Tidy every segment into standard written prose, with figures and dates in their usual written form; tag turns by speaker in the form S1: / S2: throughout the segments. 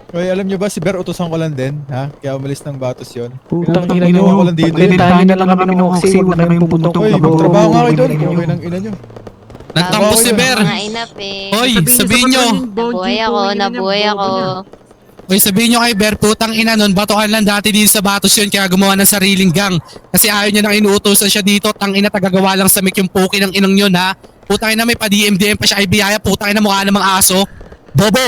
S1: Oy, alam nyo ba si Ber utusan ko lang din, ha? Kaya umalis ng Batos yon.
S2: Putang ina
S1: Ginawa ko
S2: nyo.
S1: lang dito.
S2: Pagdentahan nyo na lang kami ng oxy. Huwag na kami puputok.
S1: Oy, magtrabaho nga kayo doon. Okay ng ina nyo.
S3: Nagtampo si Ber.
S4: Mga inap eh.
S3: Hoy, sabihin nyo.
S4: Nabuhay ako.
S3: Hoy, sabihin nyo kay Ber, putang ina nun, batukan lang dati dito sa Batos yun, kaya gumawa ng sariling gang. Kasi ayaw niya nang inuutosan siya dito, tang ina tagagawa lang sa mic yung puki ng inang yun ha. Putang ina may pa-DMDM pa siya ay biyaya, putang ina mukha namang aso. Bobo!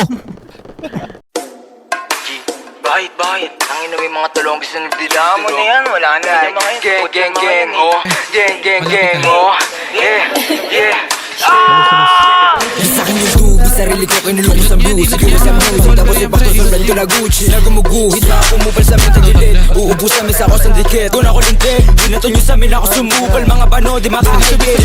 S5: Bakit? Ang ina may mga tulong gusto nagdila mo na yan. Wala na. Gang, oh. Gang, oh. Yeah. Sa akin yung tubig, sarili ko kinulong sa blues. Siguro sa music, tapos ibang susundan ko na Gucci. Na gumuguhit na umupal sa amin tagilid. Uubos sa mesa ko sa dikit. Doon ako lintik, binato nyo sa amin ako sumupal. Mga bano, di makakasabit.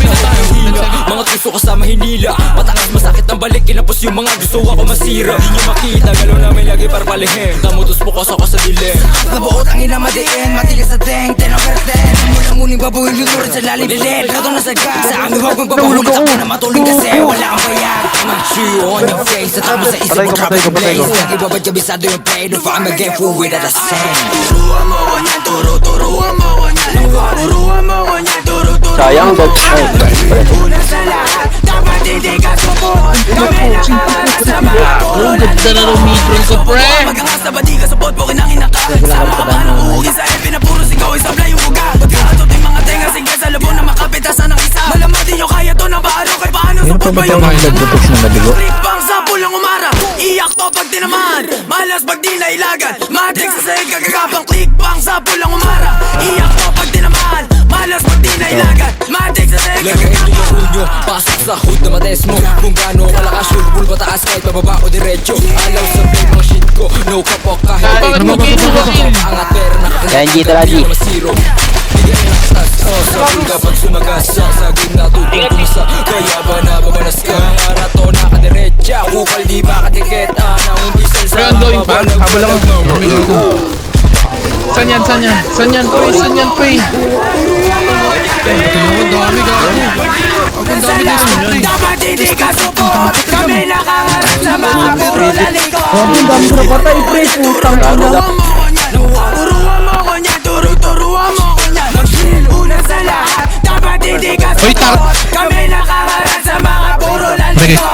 S5: Mga tuso kasama hinila. Matakas masakit ang balik, kinapos yung mga gusto ako masira. Di nyo makita, galaw namin lagi para palihim. Tamutos bukas ako sa dilim. Nabuot ang ina madiin, matigas sa teng, 10 over 10. Mula-muling babuhin lunurin sa lalim lilit. Gato na sagad, sa aming huwag magpapahulog ako na matuloy kasi wala kang bayad. I'm a chew on your face, at tapos sa isip mo drop yung blaze. Lagi babad kabisado yung play, no I'm a game fool with a same. Turuan mo ko niyan, turuan mo ko niyan. Turuan mo ko niyan,
S6: sayang dog.
S5: Una sa lahat, dapat hindi ka supot. Kami nakaharap sa mga puron.
S3: Ganda na ng metron ko, pre!
S5: Magangas na ba di ka supot, bukin ang inaka. Sama ka pa ng uugin sa FB na puro sigaw, isabla yung buga. Pagkaatot yung mga tenga, sige sa labo na makapitasan ng isa. Malamang di nyo kaya to na paano, kay paano supot ba yung mga Tripang sa pulang umara, iyak to pag tinamaan. Malas pag di nailagan, matrix sa sahig kagagapang. Clickbang sa pulang umara, iyak to pag tinamaan. Malas pag di nailagan, matrix sa sahig kagagapang. Nyo, pasok sa hood na mates mo. Kung gaano kalakas yung bull pataas kahit pababa o diretso. Alaw sa play mga shit ko, no kapok kahit
S3: Bakit mo ginagawa?
S5: angat pera nakakita.
S6: Yan, G, tara, G.
S5: Masiro bigyan ng atas, sa bulga pag sumagasa. Sa gitna tutong kumisa, kaya ba nababanas ka? Arato nakadiretsa, kukal di makadikit. Nang umpisal sa
S2: Going pa? Habol lang ako. Saan yan? Saan yan, pre?
S3: Ang dami gago. Ang dami dito yun.
S5: dapat hindi ka supot. Kami nakaharap sa mga puro laliko.
S6: Ang dami na patay, pre. Putang ina.
S5: Turuan mo ko niyan, turuan mo ko niyan. Mag-chill una sa lahat, dapat hindi ka
S3: Hoy,
S5: supot. Kami nakaharap sa mga puro laliko.